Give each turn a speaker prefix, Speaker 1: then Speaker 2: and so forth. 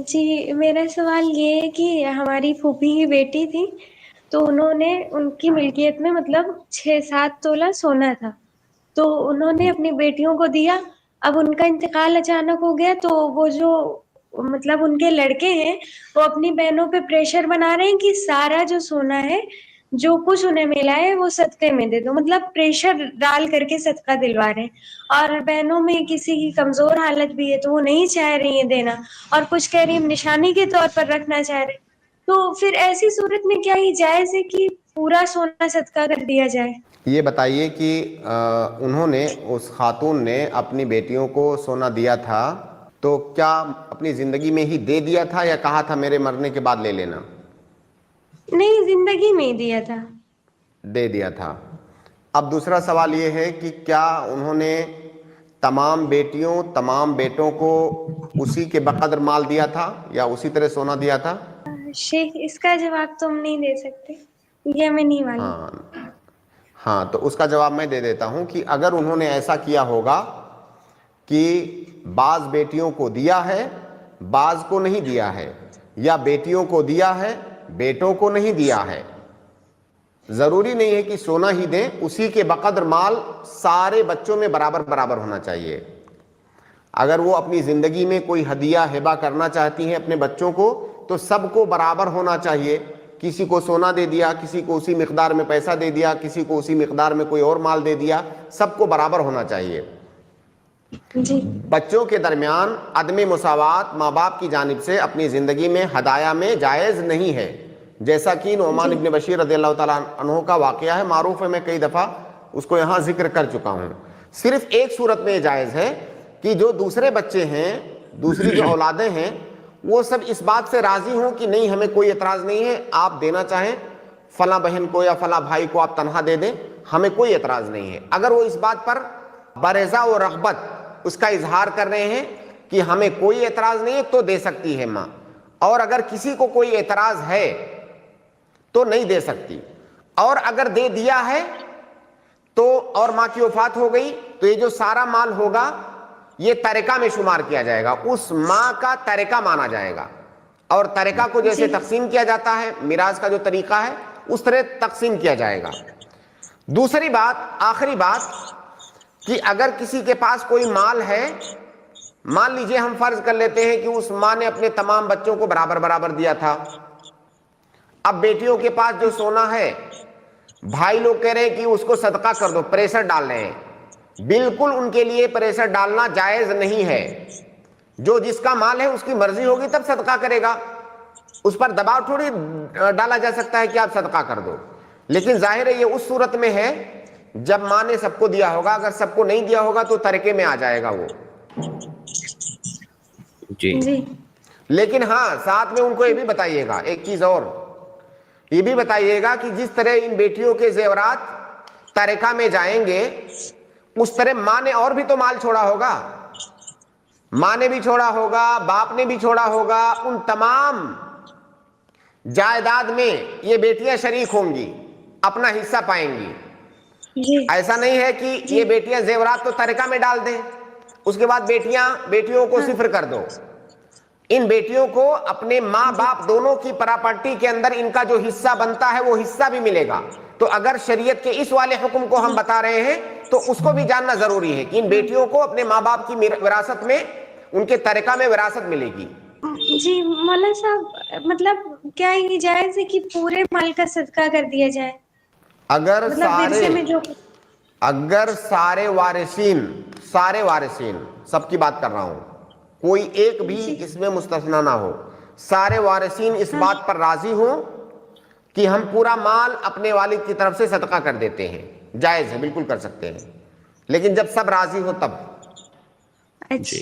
Speaker 1: جی میرا سوال یہ ہے کہ ہماری پھوپھی کی بیٹی تھی، تو انہوں نے ان کی ملکیت میں مطلب 6-7 تولہ سونا تھا، تو انہوں نے اپنی بیٹیوں کو دیا۔ اب ان کا انتقال اچانک ہو گیا، تو وہ جو مطلب ان کے لڑکے ہیں وہ اپنی بہنوں پہ پریشر بنا رہے ہیں کہ سارا جو سونا ہے جو کچھ انہیں ملا ہے وہ صدقے میں دے دو، مطلب پریشر ڈال کر کے صدقہ دلوا رہے ہیں۔ اور بہنوں میں کسی کی کمزور حالت بھی ہے تو وہ نہیں چاہ رہی ہیں دینا، اور کچھ کہہ رہی ہیں نشانی کے طور پر رکھنا چاہ رہے ہیں۔ تو پھر ایسی صورت میں کیا یہ جائز ہے کہ پورا سونا صدقہ کر دیا جائے؟
Speaker 2: یہ بتائیے کہ انہوں نے اس خاتون نے اپنی بیٹیوں کو سونا دیا تھا تو کیا اپنی زندگی میں ہی دے دیا تھا یا کہا تھا میرے مرنے کے بعد لے لینا؟
Speaker 1: نہیں، زندگی میں ہی دیا تھا۔
Speaker 2: دے دیا تھا۔ اب دوسرا سوال یہ ہے کہ کیا انہوں نے تمام بیٹیوں تمام بیٹوں کو اسی کے بقدر مال دیا تھا یا اسی طرح سونا دیا تھا؟
Speaker 1: شیخ اس کا جواب تو ہم نہیں دے سکتے، یہ ہمیں نہیں معلوم۔
Speaker 2: ہاں تو اس کا جواب میں دے دیتا ہوں کہ اگر انہوں نے ایسا کیا ہوگا کہ بعض بیٹیوں کو دیا ہے بعض کو نہیں دیا ہے، یا بیٹیوں کو دیا ہے بیٹوں کو نہیں دیا ہے، ضروری نہیں ہے کہ سونا ہی دیں، اسی کے بقدر مال سارے بچوں میں برابر برابر ہونا چاہیے۔ اگر وہ اپنی زندگی میں کوئی ہدیہ ہبہ کرنا چاہتی ہیں اپنے بچوں کو تو سب کو برابر ہونا چاہیے، کسی کو سونا دے دیا، کسی کو اسی مقدار میں پیسہ دے دیا، کسی کو اسی مقدار میں کوئی اور مال دے دیا، سب کو برابر ہونا چاہیے۔
Speaker 1: جی
Speaker 2: بچوں کے درمیان عدم مساوات ماں باپ کی جانب سے اپنی زندگی میں ہدایہ میں جائز نہیں ہے، جیسا کہ نعمان ابن بشیر رضی اللہ تعالیٰ عنہ کا واقعہ ہے، معروف ہے، میں کئی دفعہ اس کو یہاں ذکر کر چکا ہوں۔ صرف ایک صورت میں یہ جائز ہے کہ جو دوسرے بچے ہیں، دوسری جو اولادیں ہیں، وہ سب اس بات سے راضی ہوں کہ نہیں ہمیں کوئی اعتراض نہیں ہے، آپ دینا چاہیں فلاں بہن کو یا فلاں بھائی کو آپ تنہا دے دیں، ہمیں کوئی اعتراض نہیں ہے۔ اگر وہ اس بات پر برضا و رغبت اس کا اظہار کر رہے ہیں کہ ہمیں کوئی اعتراض نہیں ہے تو دے سکتی ہے ماں، اور اگر کسی کو کوئی اعتراض ہے تو نہیں دے سکتی، اور اگر دے دیا ہے تو اور ماں کی وفات ہو گئی تو یہ جو سارا مال ہوگا یہ ترکہ میں شمار کیا جائے گا، اس ماں کا ترکہ مانا جائے گا، اور ترکہ کو جیسے
Speaker 1: جی
Speaker 2: تقسیم کیا جاتا ہے میراث کا جو طریقہ ہے اس طرح تقسیم کیا جائے گا۔ دوسری بات، آخری بات، کہ اگر کسی کے پاس کوئی مال ہے، مان لیجئے ہم فرض کر لیتے ہیں کہ اس ماں نے اپنے تمام بچوں کو برابر برابر دیا تھا، اب بیٹیوں کے پاس جو سونا ہے بھائی لوگ کہہ رہے ہیں کہ اس کو صدقہ کر دو، پریشر ڈال رہے ہیں، بالکل ان کے لیے پریشر ڈالنا جائز نہیں ہے۔ جو جس کا مال ہے اس کی مرضی ہوگی تب صدقہ کرے گا، اس پر دباؤ تھوڑی ڈالا جا سکتا ہے کہ آپ صدقہ کر دو۔ لیکن ظاہر ہے یہ اس صورت میں ہے جب ماں نے سب کو دیا ہوگا، اگر سب کو نہیں دیا ہوگا تو ترکے میں آ جائے گا وہ۔
Speaker 1: جی
Speaker 2: لیکن ہاں ساتھ میں ان کو یہ بھی بتائیے گا ایک چیز اور، یہ بھی بتائیے گا کہ جس طرح ان بیٹیوں کے زیورات ترکہ میں جائیں گے اس طرح ماں نے اور بھی تو مال چھوڑا ہوگا، ماں نے بھی چھوڑا ہوگا، باپ نے بھی چھوڑا ہوگا، ان تمام جائیداد میں یہ بیٹیاں شریک ہوں گی، اپنا حصہ پائیں گی۔
Speaker 1: جی
Speaker 2: ایسا نہیں ہے کہ
Speaker 1: جی
Speaker 2: یہ بیٹیاں زیورات تو ترکہ میں ڈال دیں اس کے بعد بیٹیوں کو
Speaker 1: ہاں
Speaker 2: صفر کر دو۔ ان بیٹیوں کو اپنے ماں
Speaker 1: جی
Speaker 2: باپ دونوں کی پراپرٹی کے اندر ان کا جو حصہ بنتا ہے وہ حصہ بھی ملے گا۔ تو اگر شریعت کے اس والے حکم کو ہم بتا رہے ہیں تو اس کو بھی جاننا ضروری ہے کہ ان بیٹیوں کو اپنے ماں باپ کی وراثت میں، ان کے ترکہ میں وراثت ملے گی۔
Speaker 1: جی مولانا صاحب، مطلب کیا یہ جائز ہے کہ پورے مال کا صدقہ کر دیا جائے؟
Speaker 2: اگر
Speaker 1: مطلب ورثے میں جو
Speaker 2: سارے وارثین سب کی بات کر رہا ہوں، کوئی ایک بھی
Speaker 1: جی
Speaker 2: اس میں مستثنی نہ ہو، سارے وارثین اس
Speaker 1: ہاں
Speaker 2: بات پر راضی ہوں کہ ہم پورا مال اپنے والد کی طرف سے صدقہ کر دیتے ہیں، جائز ہے، بالکل کر سکتے ہیں، لیکن جب سب راضی ہو تب۔
Speaker 1: اچھا